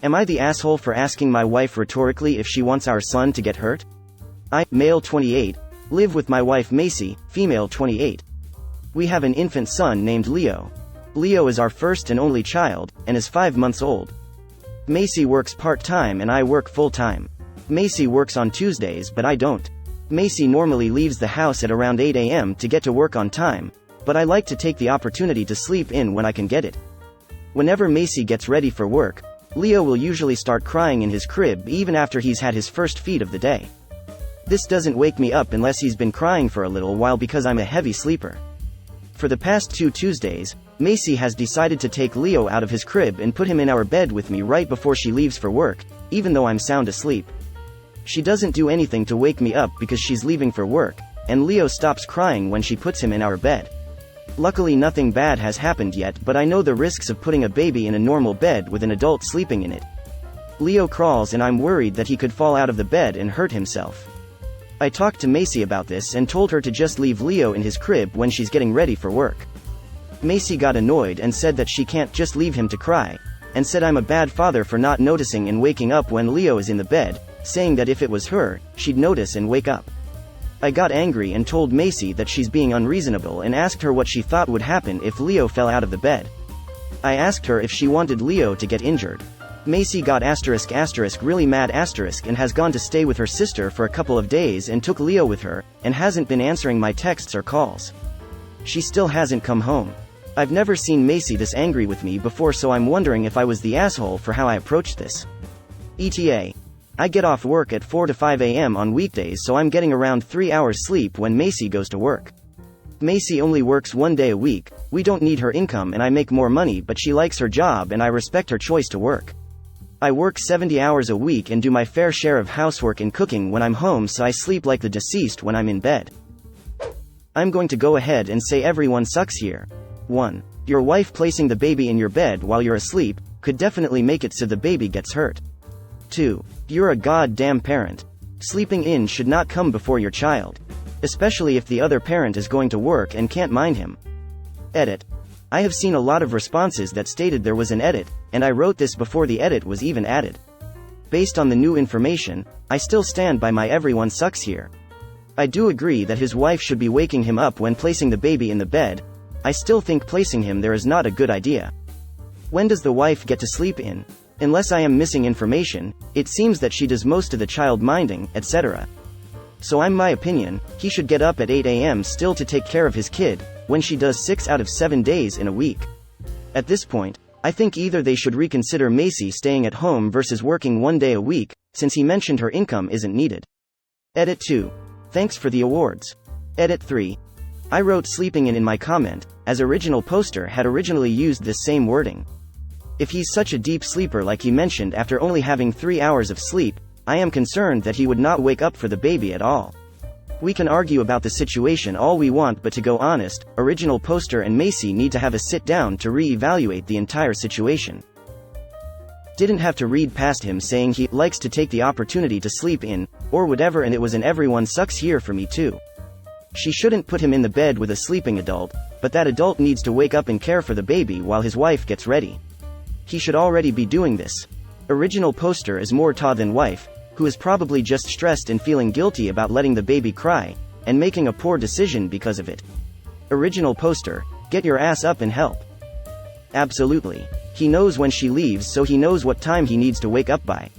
Am I the asshole for asking my wife rhetorically if she wants our son to get hurt? I, male 28, live with my wife Macy, female 28. We have an infant son named Leo. Leo is our first and only child, and is 5 months old. Macy works part-time and I work full-time. Macy works on Tuesdays but I don't. Macy normally leaves the house at around 8 a.m. to get to work on time, but I like to take the opportunity to sleep in when I can get it. Whenever Macy gets ready for work, Leo will usually start crying in his crib even after he's had his first feed of the day. This doesn't wake me up unless he's been crying for a little while because I'm a heavy sleeper. For the past 2 Tuesdays, Macy has decided to take Leo out of his crib and put him in our bed with me right before she leaves for work, even though I'm sound asleep. She doesn't do anything to wake me up because she's leaving for work, and Leo stops crying when she puts him in our bed. Luckily nothing bad has happened yet, but I know the risks of putting a baby in a normal bed with an adult sleeping in it. Leo crawls and I'm worried that he could fall out of the bed and hurt himself. I talked to Macy about this and told her to just leave Leo in his crib when she's getting ready for work. Macy got annoyed and said that she can't just leave him to cry, and said I'm a bad father for not noticing and waking up when Leo is in the bed, saying that if it was her, she'd notice and wake up. I got angry and told Macy that she's being unreasonable and asked her what she thought would happen if Leo fell out of the bed. I asked her if she wanted Leo to get injured. Macy got really mad and has gone to stay with her sister for a couple of days and took Leo with her, and hasn't been answering my texts or calls. She still hasn't come home. I've never seen Macy this angry with me before, so I'm wondering if I was the asshole for how I approached this. ETA. I get off work at 4 to 5 a.m. on weekdays, so I'm getting around 3 hours sleep when Macy goes to work. Macy only works 1 day a week. We don't need her income and I make more money, but she likes her job and I respect her choice to work. I work 70 hours a week and do my fair share of housework and cooking when I'm home, so I sleep like the deceased when I'm in bed. I'm going to go ahead and say everyone sucks here. 1. Your wife placing the baby in your bed while you're asleep could definitely make it so the baby gets hurt. 2. You're a goddamn parent. Sleeping in should not come before your child, especially if the other parent is going to work and can't mind him. Edit. I have seen a lot of responses that stated there was an edit, and I wrote this before the edit was even added. Based on the new information, I still stand by my everyone sucks here. I do agree that his wife should be waking him up when placing the baby in the bed. I still think placing him there is not a good idea. When does the wife get to sleep in? Unless I am missing information, it seems that she does most of the child minding, etc. So I'm my opinion, he should get up at 8 a.m. still to take care of his kid, when she does 6 out of 7 days in a week. At this point, I think either they should reconsider Macy staying at home versus working 1 day a week, since he mentioned her income isn't needed. Edit 2. Thanks for the awards. Edit 3. I wrote sleeping in my comment, as original poster had originally used this same wording. If he's such a deep sleeper like he mentioned after only having 3 hours of sleep, I am concerned that he would not wake up for the baby at all. We can argue about the situation all we want, but to go honest, original poster and Macy need to have a sit down to re-evaluate the entire situation. Didn't have to read past him saying he likes to take the opportunity to sleep in, or whatever, and it was an everyone sucks here for me too. She shouldn't put him in the bed with a sleeping adult, but that adult needs to wake up and care for the baby while his wife gets ready. He should already be doing this. Original poster is more ta than wife, who is probably just stressed and feeling guilty about letting the baby cry, and making a poor decision because of it. Original poster, get your ass up and help. Absolutely. He knows when she leaves, so he knows what time he needs to wake up by.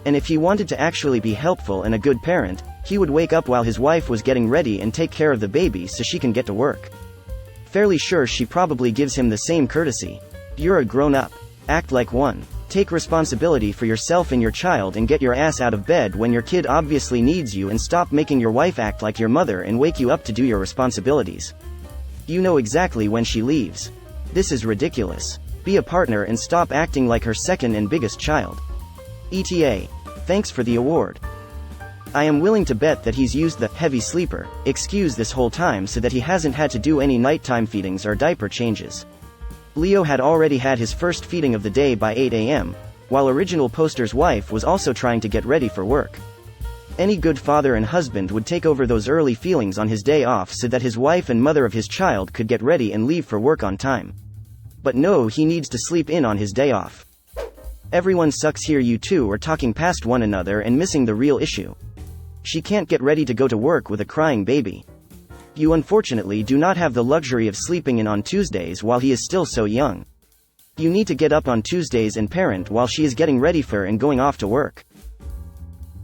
And if he wanted to actually be helpful and a good parent, he would wake up while his wife was getting ready and take care of the baby so she can get to work. Fairly sure she probably gives him the same courtesy. You're a grown-up. Act like one. Take responsibility for yourself and your child and get your ass out of bed when your kid obviously needs you, and stop making your wife act like your mother and wake you up to do your responsibilities. You know exactly when she leaves. This is ridiculous. Be a partner and stop acting like her second and biggest child. ETA. Thanks for the award. I am willing to bet that he's used the heavy sleeper excuse this whole time so that he hasn't had to do any nighttime feedings or diaper changes. Leo had already had his first feeding of the day by 8 a.m., while original poster's wife was also trying to get ready for work. Any good father and husband would take over those early feelings on his day off so that his wife and mother of his child could get ready and leave for work on time. But no, he needs to sleep in on his day off. Everyone sucks here. You two are talking past one another and missing the real issue. She can't get ready to go to work with a crying baby. You unfortunately do not have the luxury of sleeping in on Tuesdays while he is still so young. You need to get up on Tuesdays and parent while she is getting ready for and going off to work.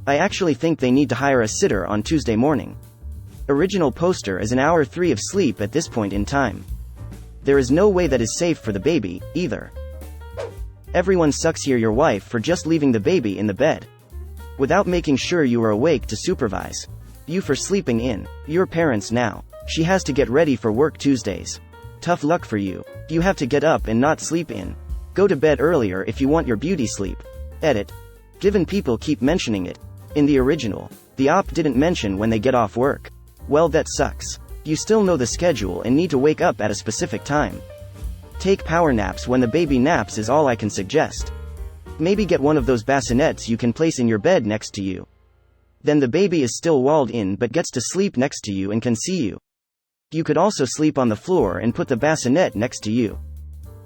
I actually think they need to hire a sitter on Tuesday morning. Original poster is an hour 3 of sleep at this point in time. There is no way that is safe for the baby, either. Everyone sucks here. Your wife for just leaving the baby in the bed without making sure you are awake to supervise. You for sleeping in. Your parents now. She has to get ready for work Tuesdays. Tough luck for you. You have to get up and not sleep in. Go to bed earlier if you want your beauty sleep. Edit. Given people keep mentioning it. In the original, the op didn't mention when they get off work. Well, that sucks. You still know the schedule and need to wake up at a specific time. Take power naps when the baby naps is all I can suggest. Maybe get one of those bassinets you can place in your bed next to you. Then the baby is still walled in but gets to sleep next to you and can see you. You could also sleep on the floor and put the bassinet next to you.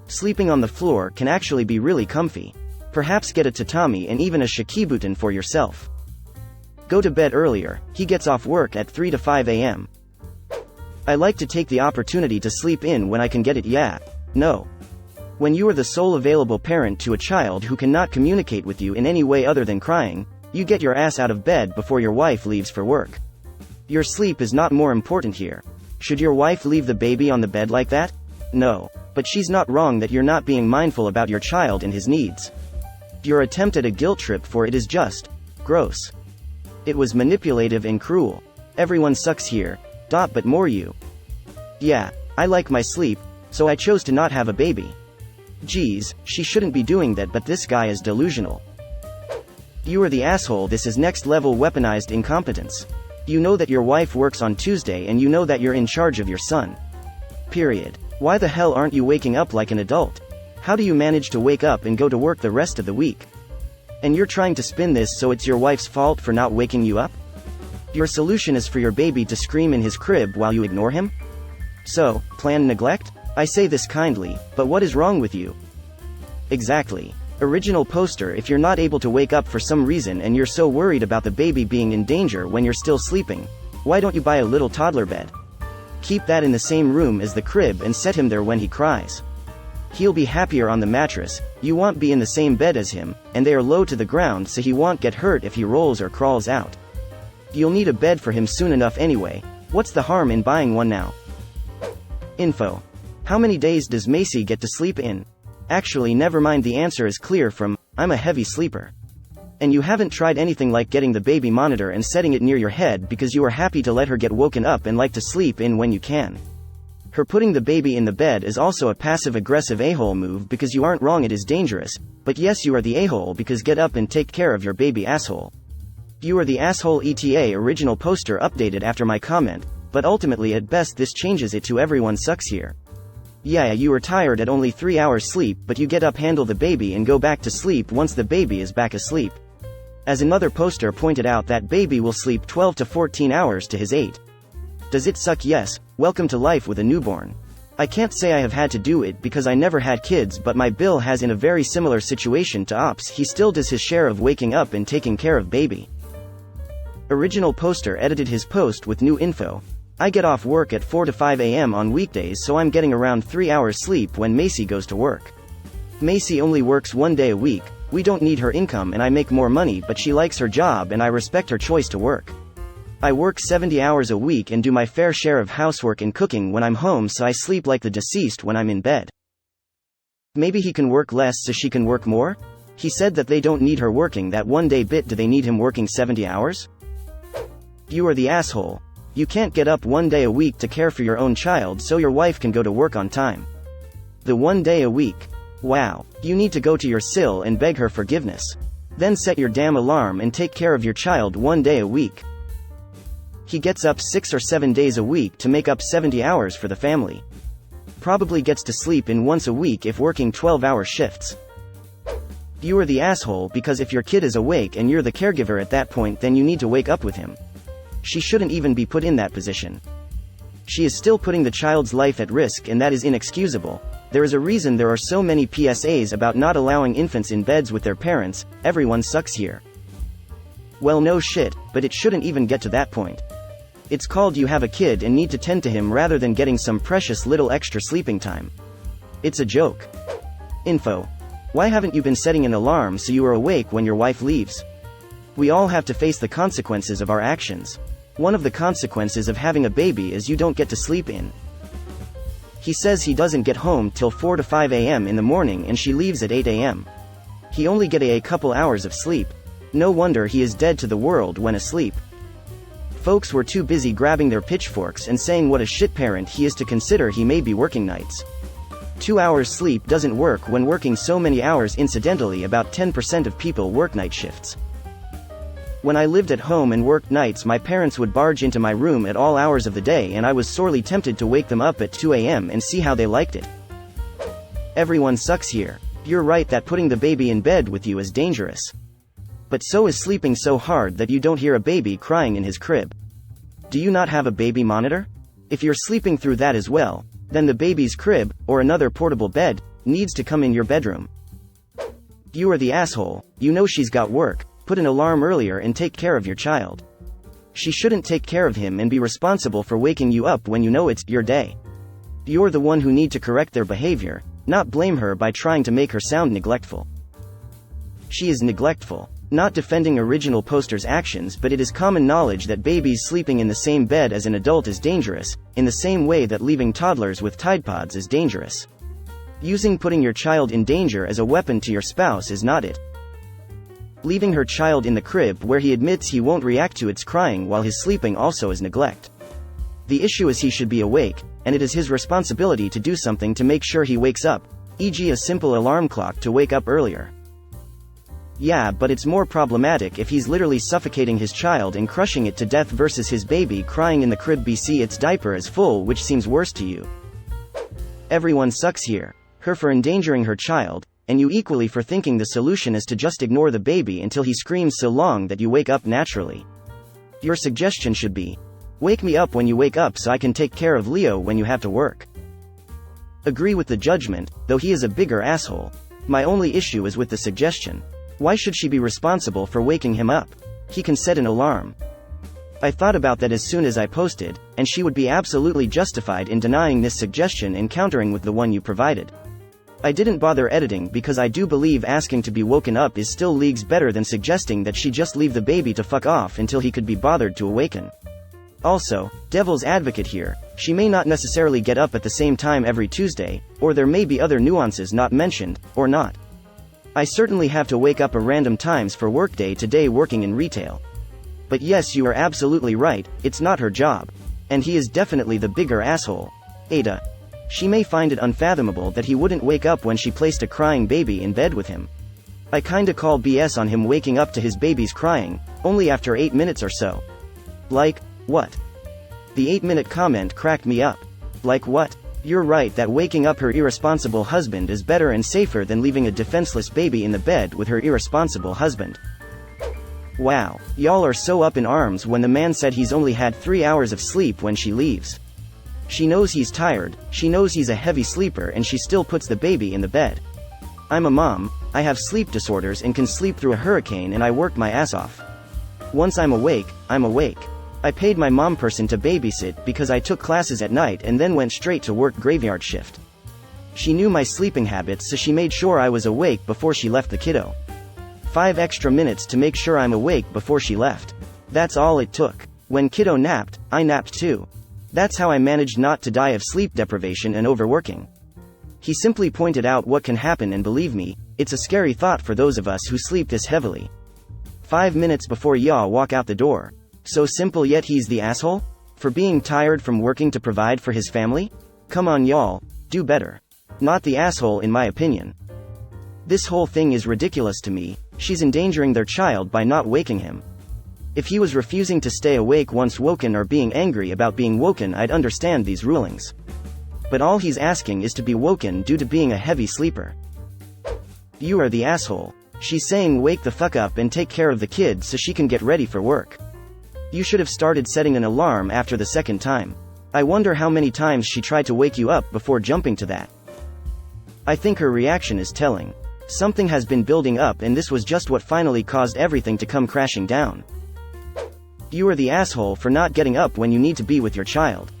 Sleeping on the floor can actually be really comfy. Perhaps get a tatami and even a shakibuton for yourself. Go to bed earlier. He gets off work at 3 to 5 a.m. I like to take the opportunity to sleep in when I can get it. Yeah. No. When you are the sole available parent to a child who cannot communicate with you in any way other than crying, you get your ass out of bed before your wife leaves for work. Your sleep is not more important here. Should your wife leave the baby on the bed like that? No. But she's not wrong that you're not being mindful about your child and his needs. Your attempt at a guilt trip for it is just gross. It was manipulative and cruel. Everyone sucks here. But more you. Yeah, I like my sleep, so I chose to not have a baby. Geez, she shouldn't be doing that, but this guy is delusional. You are the asshole. This is next level weaponized incompetence. You know that your wife works on Tuesday and you know that you're in charge of your son. Period. Why the hell aren't you waking up like an adult? How do you manage to wake up and go to work the rest of the week? And you're trying to spin this so it's your wife's fault for not waking you up? Your solution is for your baby to scream in his crib while you ignore him? So, planned neglect? I say this kindly, but what is wrong with you? Exactly. Original poster. If you're not able to wake up for some reason and you're so worried about the baby being in danger when you're still sleeping, why don't you buy a little toddler bed? Keep that in the same room as the crib and set him there when he cries. He'll be happier on the mattress. You won't be in the same bed as him, and they are low to the ground so he won't get hurt if he rolls or crawls out. You'll need a bed for him soon enough anyway. What's the harm in buying one now? Info. How many days does Macy get to sleep in? Actually, never mind, the answer is clear from, I'm a heavy sleeper. And you haven't tried anything like getting the baby monitor and setting it near your head because you are happy to let her get woken up and like to sleep in when you can. Her putting the baby in the bed is also a passive-aggressive a-hole move because you aren't wrong, it is dangerous, but yes, you are the a-hole because get up and take care of your baby, asshole. You are the asshole. ETA. Original poster updated after my comment, but ultimately at best this changes it to everyone sucks here. Yeah, you are tired at only 3 hours sleep, but you get up, handle the baby and go back to sleep once the baby is back asleep. As another poster pointed out, that baby will sleep 12 to 14 hours to his 8. Does it suck? Yes. Welcome to life with a newborn. I can't say I have had to do it because I never had kids, but my Bill has in a very similar situation to Ops. He still does his share of waking up and taking care of baby. Original poster edited his post with new info. I get off work at 4 to 5 a.m. on weekdays, so I'm getting around 3 hours sleep when Macy goes to work. Macy only works 1 day a week. We don't need her income and I make more money, but she likes her job and I respect her choice to work. I work 70 hours a week and do my fair share of housework and cooking when I'm home, so I sleep like the deceased when I'm in bed. Maybe he can work less so she can work more? He said that they don't need her working that 1 day bit. Do they need him working 70 hours? You are the asshole. You can't get up 1 day a week to care for your own child so your wife can go to work on time. The 1 day a week. Wow. You need to go to your sill and beg her forgiveness. Then set your damn alarm and take care of your child 1 day a week. He gets up 6 or 7 days a week to make up 70 hours for the family. Probably gets to sleep in once a week if working 12-hour shifts. You are the asshole because if your kid is awake and you're the caregiver at that point, then you need to wake up with him. She shouldn't even be put in that position. She is still putting the child's life at risk, and that is inexcusable. There is a reason there are so many PSAs about not allowing infants in beds with their parents. Everyone sucks here. Well, no shit, but it shouldn't even get to that point. It's called you have a kid and need to tend to him rather than getting some precious little extra sleeping time. It's a joke. Info. Why haven't you been setting an alarm so you are awake when your wife leaves? We all have to face the consequences of our actions. One of the consequences of having a baby is you don't get to sleep in. He says he doesn't get home till 4 to 5 a.m. in the morning and she leaves at 8 a.m. He only get a couple hours of sleep. No wonder he is dead to the world when asleep. Folks were too busy grabbing their pitchforks and saying what a shit parent he is to consider he may be working nights. 2 hours sleep doesn't work when working so many hours. Incidentally, about 10% of people work night shifts. When I lived at home and worked nights, my parents would barge into my room at all hours of the day, and I was sorely tempted to wake them up at 2 a.m. and see how they liked it. Everyone sucks here. You're right that putting the baby in bed with you is dangerous. But so is sleeping so hard that you don't hear a baby crying in his crib. Do you not have a baby monitor? If you're sleeping through that as well, then the baby's crib, or another portable bed, needs to come in your bedroom. You are the asshole. You know she's got work. Put an alarm earlier and take care of your child. She shouldn't take care of him and be responsible for waking you up when you know it's your day. You're the one who need to correct their behavior, not blame her by trying to make her sound neglectful. She is neglectful. Not defending original poster's actions, but it is common knowledge that babies sleeping in the same bed as an adult is dangerous, in the same way that leaving toddlers with Tide Pods is dangerous. Using putting your child in danger as a weapon to your spouse is not it. Leaving her child in the crib where he admits he won't react to its crying while he's sleeping also is neglect. The issue is he should be awake, and it is his responsibility to do something to make sure he wakes up, e.g. a simple alarm clock to wake up earlier. Yeah, but it's more problematic if he's literally suffocating his child and crushing it to death versus his baby crying in the crib bc its diaper is full, which seems worse to you. Everyone sucks here. Her for endangering her child, and you equally for thinking the solution is to just ignore the baby until he screams so long that you wake up naturally. Your suggestion should be, wake me up when you wake up so I can take care of Leo when you have to work. Agree with the judgment, though he is a bigger asshole. My only issue is with the suggestion. Why should she be responsible for waking him up? He can set an alarm. I thought about that as soon as I posted, and she would be absolutely justified in denying this suggestion and countering with the one you provided. I didn't bother editing because I do believe asking to be woken up is still leagues better than suggesting that she just leave the baby to fuck off until he could be bothered to awaken. Also, devil's advocate here, she may not necessarily get up at the same time every Tuesday, or there may be other nuances not mentioned, or not. I certainly have to wake up at random times for workday today working in retail. But yes, you are absolutely right, it's not her job. And he is definitely the bigger asshole. AITA. She may find it unfathomable that he wouldn't wake up when she placed a crying baby in bed with him. I kinda call BS on him waking up to his baby's crying, only after 8 minutes or so. Like, what? The 8-minute comment cracked me up. Like what? You're right that waking up her irresponsible husband is better and safer than leaving a defenseless baby in the bed with her irresponsible husband. Wow, y'all are so up in arms when the man said he's only had 3 hours of sleep when she leaves. She knows he's tired, she knows he's a heavy sleeper, and she still puts the baby in the bed. I'm a mom, I have sleep disorders and can sleep through a hurricane, and I work my ass off. Once I'm awake, I'm awake. I paid my mom person to babysit because I took classes at night and then went straight to work graveyard shift. She knew my sleeping habits, so she made sure I was awake before she left the kiddo. 5 extra minutes to make sure I'm awake before she left. That's all it took. When kiddo napped, I napped too. That's how I managed not to die of sleep deprivation and overworking. He simply pointed out what can happen, and believe me, it's a scary thought for those of us who sleep this heavily. 5 minutes before y'all walk out the door. So simple, yet he's the asshole? For being tired from working to provide for his family? Come on y'all, do better. Not the asshole in my opinion. This whole thing is ridiculous to me. She's endangering their child by not waking him. If he was refusing to stay awake once woken or being angry about being woken, I'd understand these rulings. But all he's asking is to be woken due to being a heavy sleeper. You are the asshole. She's saying wake the fuck up and take care of the kid so she can get ready for work. You should have started setting an alarm after the second time. I wonder how many times she tried to wake you up before jumping to that. I think her reaction is telling. Something has been building up and this was just what finally caused everything to come crashing down. You are the asshole for not getting up when you need to be with your child.